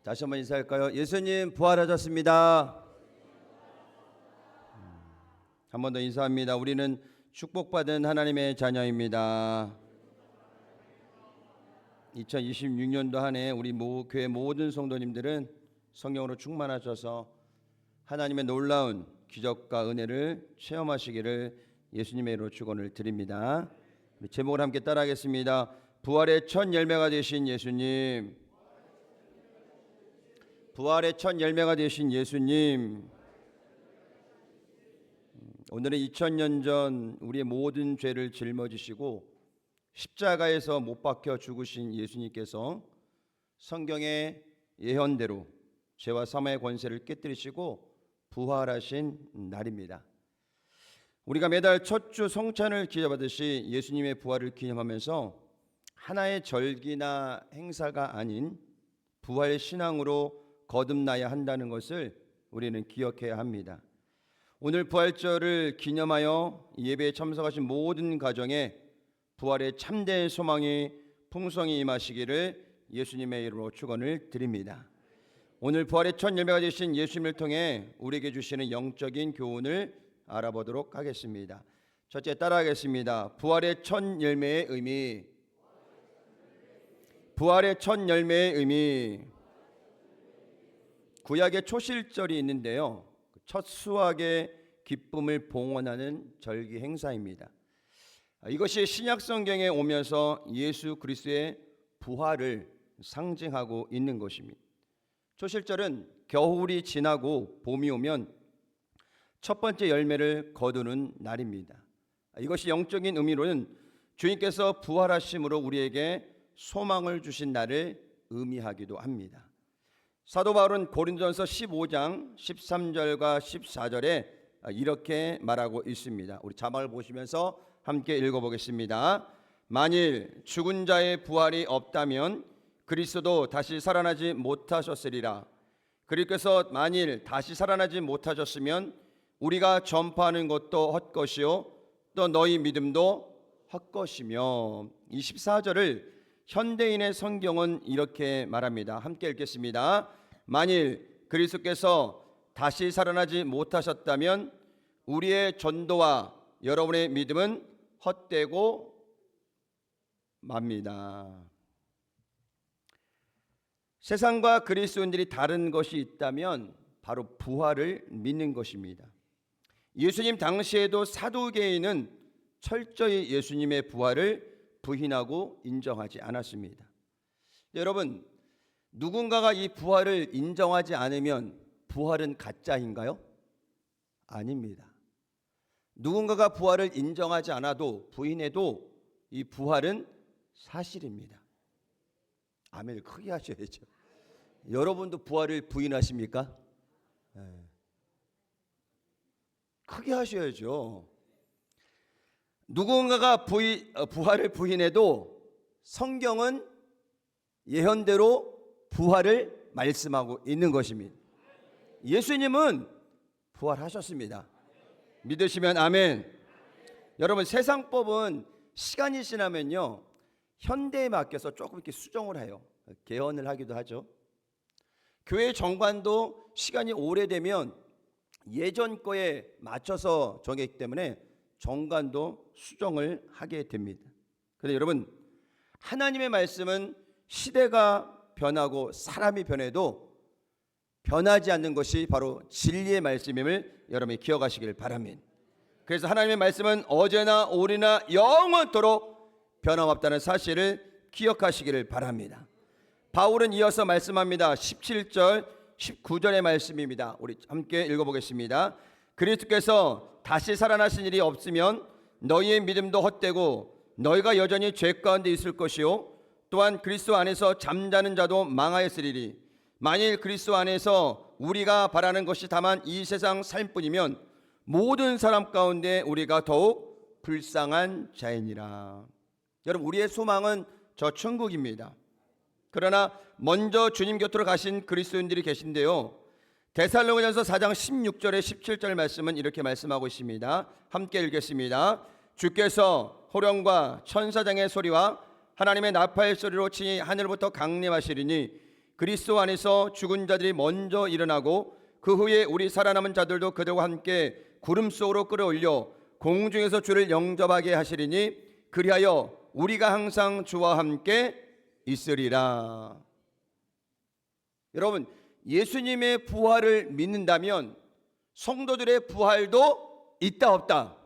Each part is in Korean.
다시 한번 인사할까요? 예수님 부활하셨습니다. 한 번 더 인사합니다. 우리는 축복받은 하나님의 자녀입니다. 2026년도 한 해 우리 교회 모든 성도님들은 성령으로 충만하셔서 하나님의 놀라운 기적과 은혜를 체험하시기를 예수님의 이름으로 축원을 드립니다. 제목을 함께 따라하겠습니다. 부활의 첫 열매가 되신 예수님, 부활의 첫 열매가 되신 예수님. 오늘은 2000년 전 우리의 모든 죄를 짊어지시고 십자가에서 못 박혀 죽으신 예수님께서 성경의 예언대로 죄와 사망의 권세를 깨뜨리시고 부활하신 날입니다. 우리가 매달 첫 주 성찬을 기념하듯이 예수님의 부활을 기념하면서 하나의 절기나 행사가 아닌 부활 신앙으로 거듭나야 한다는 것을 우리는 기억해야 합니다. 오늘 부활절을 기념하여 예배에 참석하신 모든 가정에 부활의 참된 소망이 풍성히 임하시기를 예수님의 이름으로 축원을 드립니다. 오늘 부활의 첫 열매가 되신 예수님을 통해 우리에게 주시는 영적인 교훈을 알아보도록 하겠습니다. 첫째, 따라하겠습니다. 부활의 첫 열매의 의미. 부활의 첫 열매의 의미. 구약의 초실절이 있는데요, 첫 수확의 기쁨을 봉헌하는 절기 행사입니다. 이것이 신약 성경에 오면서 예수 그리스도의 부활을 상징하고 있는 것입니다. 초실절은 겨울이 지나고 봄이 오면 첫 번째 열매를 거두는 날입니다. 이것이 영적인 의미로는 주님께서 부활하심으로 우리에게 소망을 주신 날을 의미하기도 합니다. 사도 바울은 고린도전서 15장 13절과 14절에 이렇게 말하고 있습니다. 우리 자막을 보시면서 함께 읽어보겠습니다. 만일 죽은 자의 부활이 없다면 그리스도도 다시 살아나지 못하셨으리라. 그리스도께서 만일 다시 살아나지 못하셨으면 우리가 전파하는 것도 헛것이요 또 너희 믿음도 헛것이며. 24절을 현대인의 성경은 이렇게 말합니다. 함께 읽겠습니다. 만일 그리스도께서 다시 살아나지 못하셨다면 우리의 전도와 여러분의 믿음은 헛되고 맙니다. 세상과 그리스도인들이 다른 것이 있다면 바로 부활을 믿는 것입니다. 예수님 당시에도 사두개인은 철저히 예수님의 부활을 부인하고 인정하지 않았습니다. 여러분, 누군가가 이 부활을 인정하지 않으면 부활은 가짜인가요? 아닙니다. 누군가가 부활을 인정하지 않아도 부인해도 이 부활은 사실입니다. 아멘을 크게 하셔야죠. 여러분도 부활을 부인하십니까? 크게 하셔야죠. 누군가가 부활을 부인해도 성경은 예언대로 부활을 말씀하고 있는 것입니다. 예수님은 부활하셨습니다. 믿으시면 아멘. 여러분, 세상법은 시간이 지나면요 현대에 맡겨서 조금 이렇게 수정을 해요. 개헌을 하기도 하죠. 교회 정관도 시간이 오래되면 예전 거에 맞춰서 정했기 때문에 정관도 수정을 하게 됩니다. 그런데 여러분, 하나님의 말씀은 시대가 변하고 사람이 변해도 변하지 않는 것이 바로 진리의 말씀임을 여러분이 기억하시길 바랍니다. 그래서 하나님의 말씀은 어제나 오늘이나 영원토록 변함없다는 사실을 기억하시기를 바랍니다. 바울은 이어서 말씀합니다. 17절 19절의 말씀입니다. 우리 함께 읽어보겠습니다. 그리스도께서 다시 살아나신 일이 없으면 너희의 믿음도 헛되고 너희가 여전히 죄 가운데 있을 것이요 또한 그리스도 안에서 잠자는 자도 망하였으리니 만일 그리스도 안에서 우리가 바라는 것이 다만 이 세상 삶뿐이면 모든 사람 가운데 우리가 더욱 불쌍한 자이니라. 여러분, 우리의 소망은 저 천국입니다. 그러나 먼저 주님 곁으로 가신 그리스도인들이 계신데요, 데살로니가전서 4장 16절에 17절 말씀은 이렇게 말씀하고 있습니다. 함께 읽겠습니다. 주께서 호령과 천사장의 소리와 하나님의 나팔 소리로 친히 하늘부터 강림하시리니 그리스도 안에서 죽은 자들이 먼저 일어나고 그 후에 우리 살아남은 자들도 그들과 함께 구름 속으로 끌어올려 공중에서 주를 영접하게 하시리니 그리하여 우리가 항상 주와 함께 있으리라. 여러분, 예수님의 부활을 믿는다면 성도들의 부활도 있다 없다?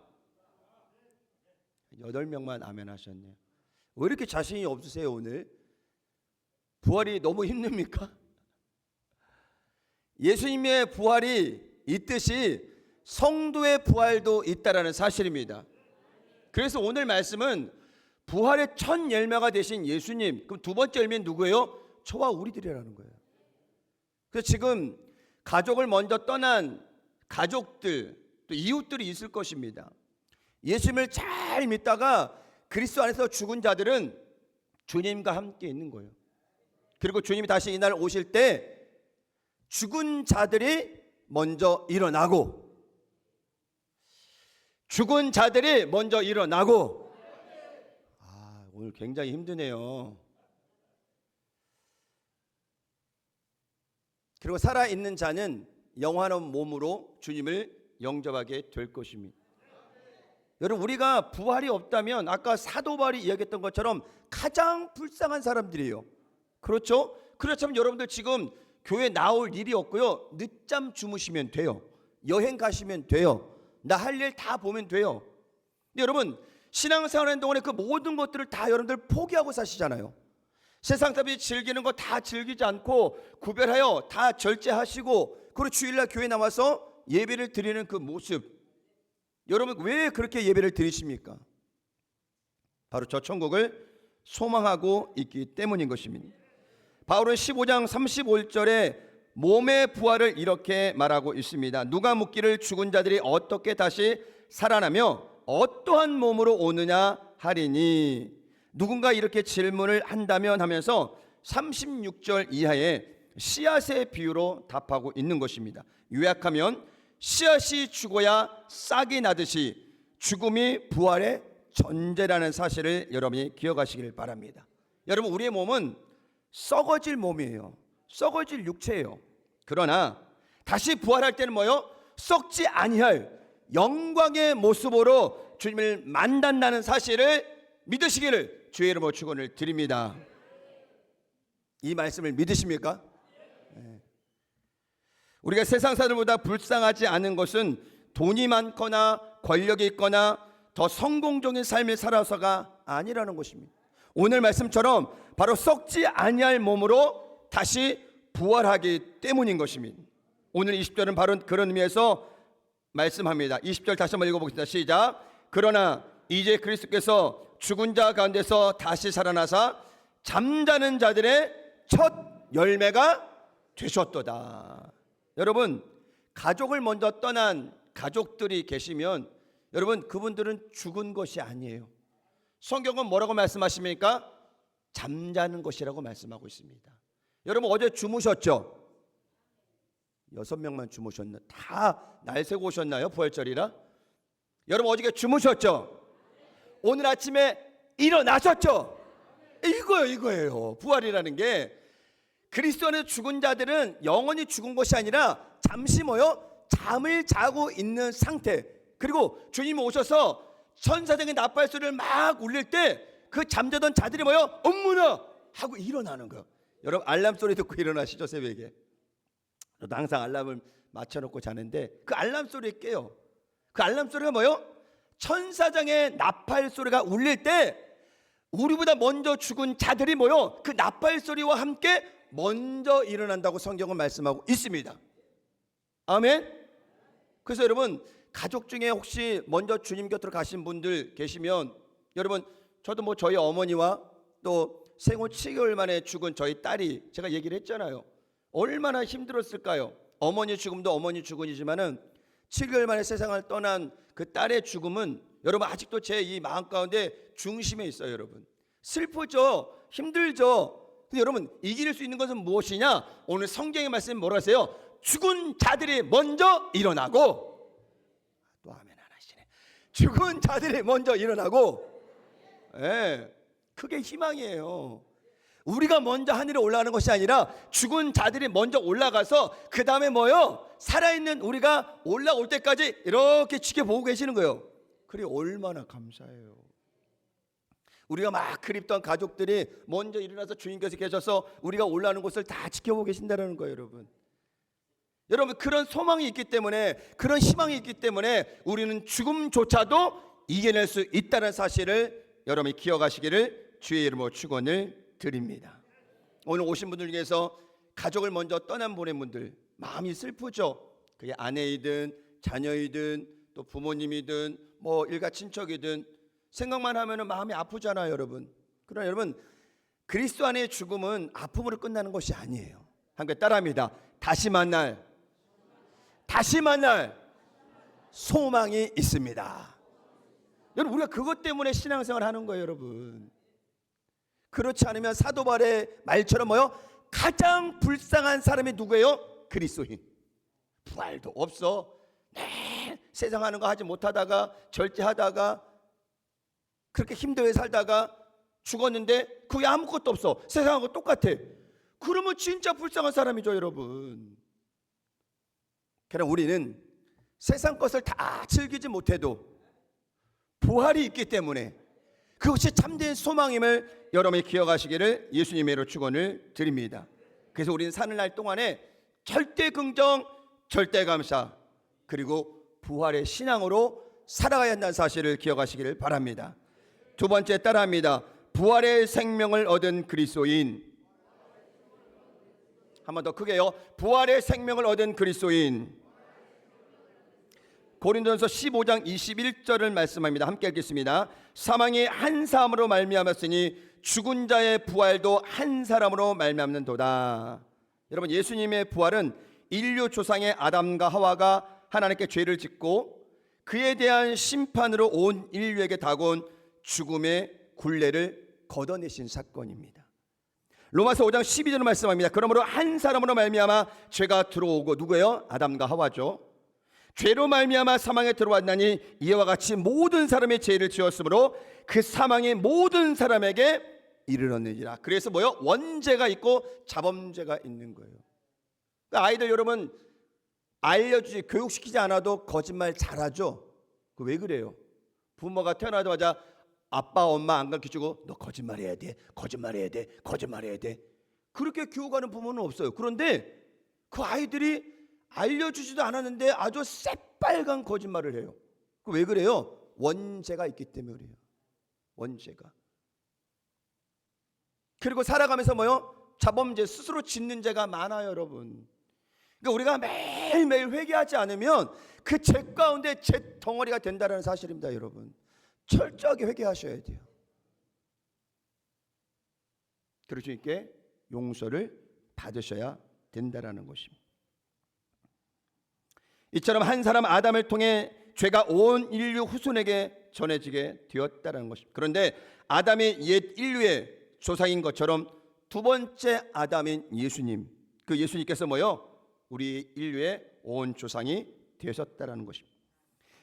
8명만 아멘 하셨네요. 왜 이렇게 자신이 없으세요 오늘? 부활이 너무 힘듭니까? 예수님의 부활이 있듯이 성도의 부활도 있다라는 사실입니다. 그래서 오늘 말씀은 부활의 첫 열매가 되신 예수님, 그럼 두 번째 열매는 누구예요? 저와 우리들이라는 거예요. 그래서 지금 가족을 먼저 떠난 가족들, 또 이웃들이 있을 것입니다. 예수님을 잘 믿다가 그리스도 안에서 죽은 자들은 주님과 함께 있는 거예요. 그리고 주님이 다시 이날 오실 때 죽은 자들이 먼저 일어나고, 죽은 자들이 먼저 일어나고. 오늘 굉장히 힘드네요. 그리고 살아있는 자는 영원한 몸으로 주님을 영접하게 될 것입니다. 여러분, 우리가 부활이 없다면 아까 사도 바울이 이야기했던 것처럼 가장 불쌍한 사람들이에요. 그렇죠? 그렇다면 여러분들 지금 교회 나올 일이 없고요, 늦잠 주무시면 돼요. 여행 가시면 돼요. 나 할 일 다 보면 돼요. 근데 여러분, 신앙생활하는 동안에 그 모든 것들을 다 여러분들 포기하고 사시잖아요. 세상 사람들이 즐기는 거 다 즐기지 않고 구별하여 다 절제하시고, 그리고 주일날 교회 나와서 예배를 드리는 그 모습, 여러분 왜 그렇게 예배를 드리십니까? 바로 저 천국을 소망하고 있기 때문인 것입니다. 바울은 15장 35절에 몸의 부활을 이렇게 말하고 있습니다. 누가 묻기를 죽은 자들이 어떻게 다시 살아나며 어떠한 몸으로 오느냐 하리니, 누군가 이렇게 질문을 한다면 하면서 36절 이하에 씨앗의 비유로 답하고 있는 것입니다. 요약하면 씨앗이 죽어야 싹이 나듯이 죽음이 부활의 전제라는 사실을 여러분이 기억하시길 바랍니다. 여러분, 우리의 몸은 썩어질 몸이에요. 썩어질 육체예요. 그러나 다시 부활할 때는 뭐요? 썩지 아니할 영광의 모습으로 주님을 만난다는 사실을 믿으시기를 주의 이름으로 축원을 드립니다. 이 말씀을 믿으십니까? 네. 우리가 세상 사람들보다 불쌍하지 않은 것은 돈이 많거나 권력이 있거나 더 성공적인 삶을 살아서가 아니라는 것입니다. 오늘 말씀처럼 바로 썩지 아니할 몸으로 다시 부활하기 때문인 것입니다. 오늘 20절은 바로 그런 의미에서 말씀합니다. 20절 다시 한번 읽어보겠습니다. 시작. 그러나 이제 그리스도께서 죽은 자 가운데서 다시 살아나사 잠자는 자들의 첫 열매가 되셨도다. 여러분, 가족을 먼저 떠난 가족들이 계시면 여러분, 그분들은 죽은 것이 아니에요. 성경은 뭐라고 말씀하십니까? 잠자는 것이라고 말씀하고 있습니다. 여러분, 어제 주무셨죠? 6명만 주무셨나? 다 날 새고 오셨나요? 부활절이라? 여러분, 어저께 주무셨죠? 오늘 아침에 일어나셨죠? 이거예요. 부활이라는 게 그리스도 안에서 죽은 자들은 영원히 죽은 것이 아니라 잠시 잠을 자고 있는 상태. 그리고 주님이 오셔서 천사장의 나팔 소리를 막 울릴 때 그 잠자던 자들이 어머나 하고 일어나는 거예요. 여러분, 알람 소리 듣고 일어나시죠? 새벽에. 저도 항상 알람을 맞춰놓고 자는데 그 알람 소리에 깨요. 그 알람 소리가 천사장의 나팔 소리가 울릴 때 우리보다 먼저 죽은 자들이 그 나팔 소리와 함께 먼저 일어난다고 성경은 말씀하고 있습니다. 아멘. 그래서 여러분, 가족 중에 혹시 먼저 주님 곁으로 가신 분들 계시면, 여러분, 저도 저희 어머니와 또 생후 7개월 만에 죽은 저희 딸이, 제가 얘기를 했잖아요. 얼마나 힘들었을까요? 어머니 죽음도 어머니 죽음이지만은 7개월 만에 세상을 떠난 그 딸의 죽음은 여러분 아직도 제 이 마음 가운데 중심에 있어요. 여러분, 슬프죠? 힘들죠? 근데 여러분, 이길 수 있는 것은 무엇이냐? 오늘 성경의 말씀이 뭐라 하세요? 죽은 자들이 먼저 일어나고, 또 아멘 안 하시네. 죽은 자들이 먼저 일어나고, 그게 희망이에요. 우리가 먼저 하늘에 올라가는 것이 아니라 죽은 자들이 먼저 올라가서 그 다음에 뭐요? 살아있는 우리가 올라올 때까지 이렇게 지켜보고 계시는 거예요. 그래 얼마나 감사해요. 우리가 막 그립던 가족들이 먼저 일어나서 주님께서 계셔서 우리가 올라오는 곳을 다 지켜보고 계신다는 거예요. 여러분 그런 소망이 있기 때문에, 그런 희망이 있기 때문에 우리는 죽음조차도 이겨낼 수 있다는 사실을 여러분이 기억하시기를 주의 이름으로 축원을 드립니다. 오늘 오신 분들 중에서 가족을 먼저 떠난 보낸 분들 마음이 슬프죠. 그게 아내이든 자녀이든 또 부모님이든 뭐 일가 친척이든 생각만 하면 마음이 아프잖아요, 여러분. 그러나 여러분 그리스도 안의 죽음은 아픔으로 끝나는 것이 아니에요. 함께 따라합니다. 다시 만날 소망이 있습니다. 여러분 우리가 그것 때문에 신앙생활을 하는 거예요, 여러분. 그렇지 않으면 사도 바울의 말처럼 뭐요? 가장 불쌍한 사람이 누구예요? 그리스도인. 부활도 없어. 네, 세상 하는 거 하지 못하다가 절제하다가 그렇게 힘들게 살다가 죽었는데 그게 아무것도 없어. 세상하고 똑같아. 그러면 진짜 불쌍한 사람이죠, 여러분. 그러나 우리는 세상 것을 다 즐기지 못해도 부활이 있기 때문에 그것이 참된 소망임을 여러분이 기억하시기를 예수님의 이름으로 축원을 드립니다. 그래서 우리는 사는 날 동안에 절대 긍정, 절대 감사, 그리고 부활의 신앙으로 살아가야 한다는 사실을 기억하시기를 바랍니다. 두 번째 따라합니다. 부활의 생명을 얻은 그리스도인. 한 번 더 크게요. 부활의 생명을 얻은 그리스도인. 고린도전서 15장 21절을 말씀합니다. 함께 읽겠습니다. 사망이 한 사람으로 말미암았으니 죽은 자의 부활도 한 사람으로 말미암는도다. 여러분 예수님의 부활은 인류 조상의 아담과 하와가 하나님께 죄를 짓고 그에 대한 심판으로 온 인류에게 다가온 죽음의 굴레를 걷어내신 사건입니다. 로마서 5장 12절을 말씀합니다. 그러므로 한 사람으로 말미암아 죄가 들어오고 누구예요? 아담과 하와죠. 죄로 말미암아 사망에 들어왔나니 이와 같이 모든 사람의 죄를 지었으므로 그 사망이 모든 사람에게 이르렀느니라. 그래서 뭐요? 원죄가 있고 자범죄가 있는 거예요. 아이들 여러분 알려주지 교육시키지 않아도 거짓말 잘하죠. 그 왜 그래요? 부모가 태어나자마자 아빠 엄마 안 가르쳐주고 너 거짓말해야 돼, 거짓말해야 돼, 거짓말해야 돼, 그렇게 교육하는 부모는 없어요. 그런데 그 아이들이 알려주지도 않았는데 아주 새빨간 거짓말을 해요. 그 왜 그래요? 원죄가 있기 때문에 그래요. 원죄가. 그리고 살아가면서 뭐요? 자범죄, 스스로 짓는 죄가 많아요, 여러분. 그러니까 우리가 매일매일 회개하지 않으면 그 죄 가운데 죄 덩어리가 된다는 사실입니다, 여러분. 철저하게 회개하셔야 돼요. 그리고 주님께 용서를 받으셔야 된다는 것입니다. 이처럼 한 사람 아담을 통해 죄가 온 인류 후손에게 전해지게 되었다는 것입니다. 그런데 아담이 옛 인류의 조상인 것처럼 두 번째 아담인 예수님, 그 예수님께서 뭐요? 우리 인류의 온 조상이 되셨다는 것입니다.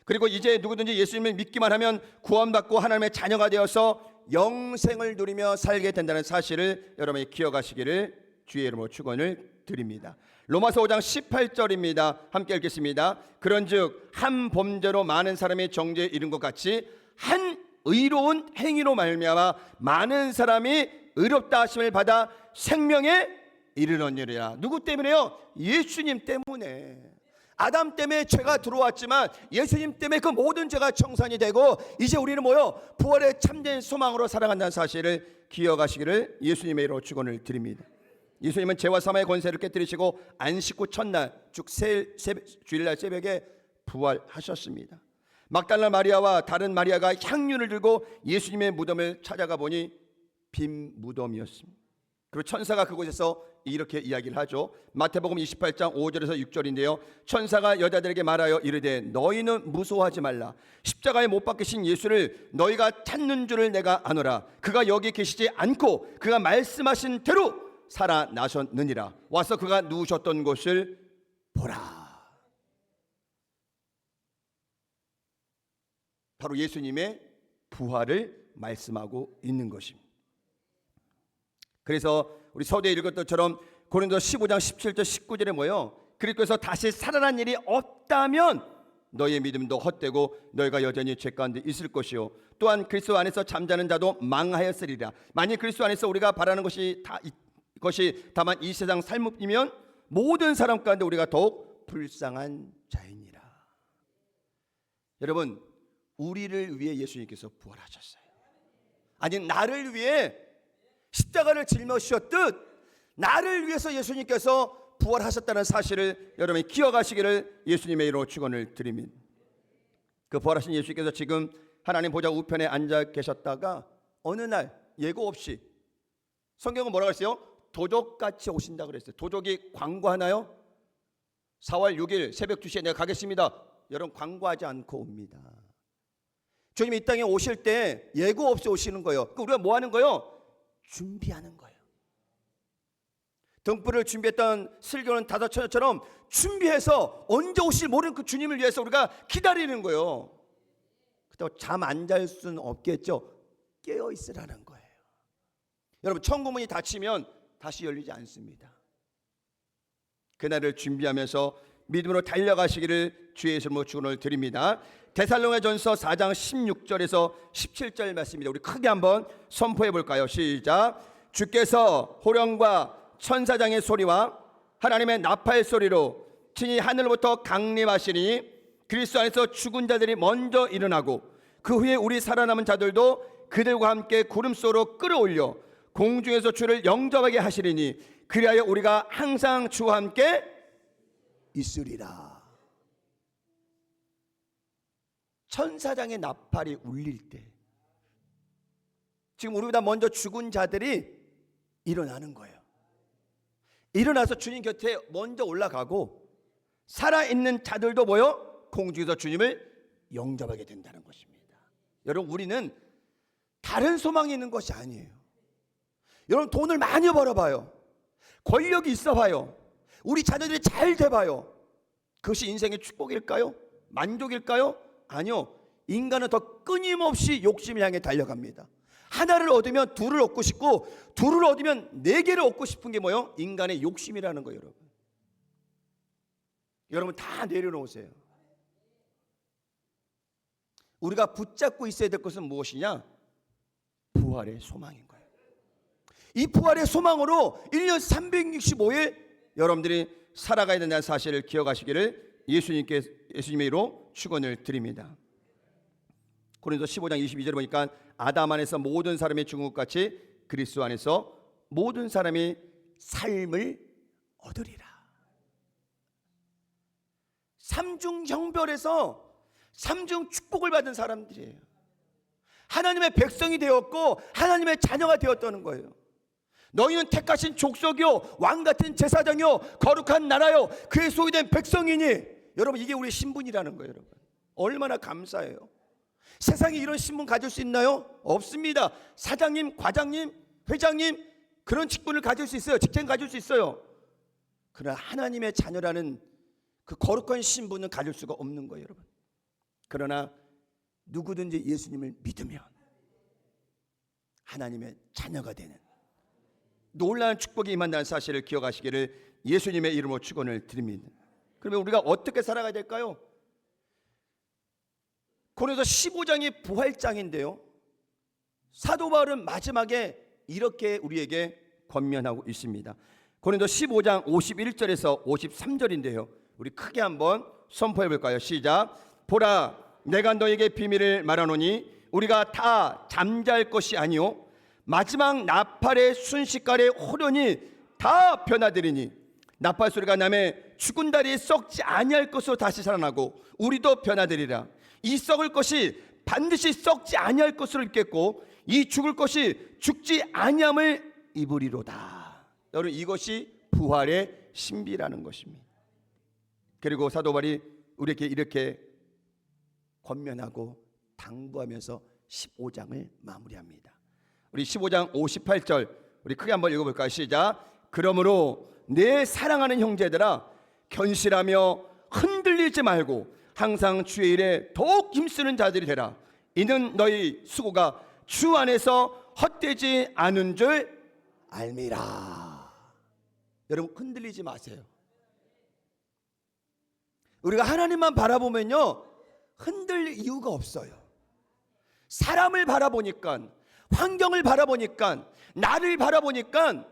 그리고 이제 누구든지 예수님을 믿기만 하면 구원받고 하나님의 자녀가 되어서 영생을 누리며 살게 된다는 사실을 여러분이 기억하시기를 주의 이름으로 축원을 드립니다. 로마서 5장 18절입니다. 함께 읽겠습니다. 그런즉 한 범죄로 많은 사람이 정죄에 이른 것 같이 한 의로운 행위로 말미암아 많은 사람이 의롭다 하심을 받아 생명에 이르렀느니라. 누구 때문에요? 예수님 때문에. 아담 때문에 죄가 들어왔지만 예수님 때문에 그 모든 죄가 청산이 되고 이제 우리는 뭐요? 부활의 참된 소망으로 살아간다는 사실을 기억하시기를 예수님의 이름으로 축원을 드립니다. 예수님은 죄와 사망의 권세를 깨뜨리시고 안식 후 첫날 즉 주일날 새벽에 부활하셨습니다. 막달라 마리아와 다른 마리아가 향유를 들고 예수님의 무덤을 찾아가 보니 빈 무덤이었습니다. 그리고 천사가 그곳에서 이렇게 이야기를 하죠. 마태복음 28장 5절에서 6절인데요. 천사가 여자들에게 말하여 이르되 너희는 무서워하지 말라. 십자가에 못 박히신 예수를 너희가 찾는 줄을 내가 아노라. 그가 여기 계시지 않고 그가 말씀하신 대로 살아나셨느니라. 와서 그가 누우셨던 곳을 보라. 바로 예수님의 부활을 말씀하고 있는 것입니다. 그래서 우리 서두에 읽었던 것처럼 고린도 15장 17절 19절에 뭐예요? 그리스도에서 다시 살아난 일이 없다면 너희의 믿음도 헛되고 너희가 여전히 죄 가운데 있을 것이요 또한 그리스도 안에서 잠자는 자도 망하였으리라. 만일 그리스도 안에서 우리가 바라는 것이 다만 이 세상 삶이면 모든 사람 가운데 우리가 더욱 불쌍한 자이니라. 여러분, 우리를 위해 예수님께서 부활하셨어요. 아니, 나를 위해 십자가를 짊어지셨듯 나를 위해서 예수님께서 부활하셨다는 사실을 여러분이 기억하시기를 예수님의 이름으로 축원을 드립니다. 그 부활하신 예수님께서 지금 하나님 보좌 우편에 앉아 계셨다가 어느 날 예고 없이, 성경은 뭐라고 했어요? 도적같이 오신다 그랬어요. 도적이 광고하나요? 4월 6일 새벽 2시에 내가 가겠습니다. 여러분, 광고하지 않고 옵니다. 주님이 이 땅에 오실 때 예고 없이 오시는 거예요. 그러니까 우리가 뭐 하는 거예요? 준비하는 거예요. 등불을 준비했던 슬기로운 다다처녀처럼 준비해서 언제 오실 모르는 그 주님을 위해서 우리가 기다리는 거예요. 그렇다고 잠 안 잘 수는 없겠죠. 깨어 있으라는 거예요. 여러분, 천국문이 닫히면 다시 열리지 않습니다. 그날을 준비하면서 믿음으로 달려가시기를 주의 이름으로 축원을 드립니다. 데살로니가전서 4장 16절에서 17절 말씀입니다. 우리 크게 한번 선포해 볼까요? 시작. 주께서 호령과 천사장의 소리와 하나님의 나팔 소리로 친히 하늘로부터 강림하시니 그리스도 안에서 죽은 자들이 먼저 일어나고 그 후에 우리 살아남은 자들도 그들과 함께 구름 속으로 끌어올려 공중에서 주를 영접하게 하시리니 그리하여 우리가 항상 주와 함께 있으리라. 천사장의 나팔이 울릴 때 지금 우리보다 먼저 죽은 자들이 일어나는 거예요. 일어나서 주님 곁에 먼저 올라가고 살아있는 자들도 모여 공중에서 주님을 영접하게 된다는 것입니다. 여러분, 우리는 다른 소망이 있는 것이 아니에요. 여러분, 돈을 많이 벌어봐요. 권력이 있어봐요. 우리 자녀들이 잘 돼봐요. 그것이 인생의 축복일까요? 만족일까요? 아니요. 인간은 더 끊임없이 욕심을 향해 달려갑니다. 하나를 얻으면 둘을 얻고 싶고 둘을 얻으면 네 개를 얻고 싶은 게 뭐예요? 인간의 욕심이라는 거예요. 여러분 다 내려놓으세요. 우리가 붙잡고 있어야 될 것은 무엇이냐? 부활의 소망인 거예요. 이 부활의 소망으로 1년 365일 여러분들이 살아가야 된다는 사실을 기억하시기를 예수님의 이름으로 축원을 드립니다. 고린도 15장 22절에 보니까 아담 안에서 모든 사람이 죽은 것 같이 그리스도 안에서 모든 사람이 삶을 얻으리라. 삼중 형별에서 삼중 축복을 받은 사람들이에요. 하나님의 백성이 되었고 하나님의 자녀가 되었다는 거예요. 너희는 택하신 족속이요 왕같은 제사장이요 거룩한 나라요 그의 소유된 백성이니. 여러분, 이게 우리의 신분이라는 거예요. 여러분, 얼마나 감사해요. 세상에 이런 신분 가질 수 있나요? 없습니다. 사장님, 과장님, 회장님 그런 직분을 가질 수 있어요. 직장 가질 수 있어요. 그러나 하나님의 자녀라는 그 거룩한 신분은 가질 수가 없는 거예요, 여러분. 그러나 누구든지 예수님을 믿으면 하나님의 자녀가 되는 놀라운 축복이 임한다는 사실을 기억하시기를 예수님의 이름으로 축원을 드립니다. 그러면 우리가 어떻게 살아가야 될까요? 고린도서 15장이 부활장인데요, 사도 바울은 마지막에 이렇게 우리에게 권면하고 있습니다. 고린도 15장 51절에서 53절인데요, 우리 크게 한번 선포해 볼까요? 시작. 보라, 내가 너에게 비밀을 말하노니 우리가 다 잠잘 것이 아니요 마지막 나팔의 순식간에 호련히 다 변화되리니 나팔 소리가 나매 죽은 달이 썩지 아니할 것으로 다시 살아나고 우리도 변화되리라. 이 썩을 것이 반드시 썩지 아니할 것으로 있겠고 이 죽을 것이 죽지 아니함을 입으리로다. 여러분, 이것이 부활의 신비라는 것입니다. 그리고 사도 바울이 우리에게 이렇게 권면하고 당부하면서 15장을 마무리합니다. 우리 15장 58절 우리 크게 한번 읽어볼까요? 시작. 그러므로 내 사랑하는 형제들아, 견실하며 흔들리지 말고 항상 주의 일에 더욱 힘쓰는 자들이 되라. 이는 너희 수고가 주 안에서 헛되지 않은 줄 알미라. 여러분 흔들리지 마세요. 우리가 하나님만 바라보면요 흔들릴 이유가 없어요. 사람을 바라보니까, 환경을 바라보니까, 나를 바라보니까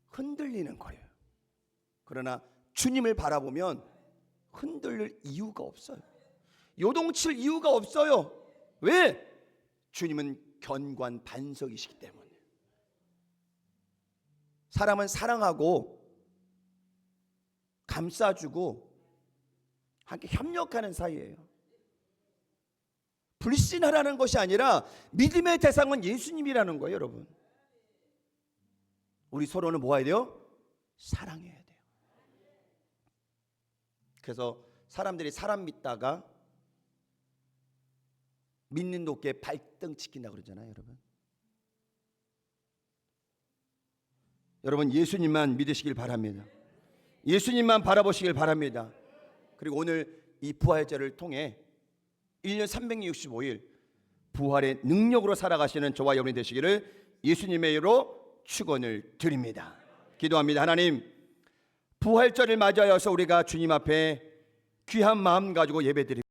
흔들리는 거예요. 그러나 주님을 바라보면 흔들릴 이유가 없어요. 요동칠 이유가 없어요. 왜? 주님은 견고한 반석이시기 때문에. 사람은 사랑하고 감싸주고 함께 협력하는 사이예요. 불신하라는 것이 아니라 믿음의 대상은 예수님이라는 거예요, 여러분. 우리 서로는 뭐 해야 돼요? 사랑해야 돼요. 그래서 사람들이 사람 믿다가 믿는 도끼에 발등 찍힌다 그러잖아요, 여러분. 여러분 예수님만 믿으시길 바랍니다. 예수님만 바라보시길 바랍니다. 그리고 오늘 이 부활절을 통해 1년 365일 부활의 능력으로 살아가시는 저와 여러분이 되시기를 예수님의 이름으로 축원을 드립니다. 기도합니다. 하나님, 부활절을 맞이하여서 우리가 주님 앞에 귀한 마음 가지고 예배드립니다.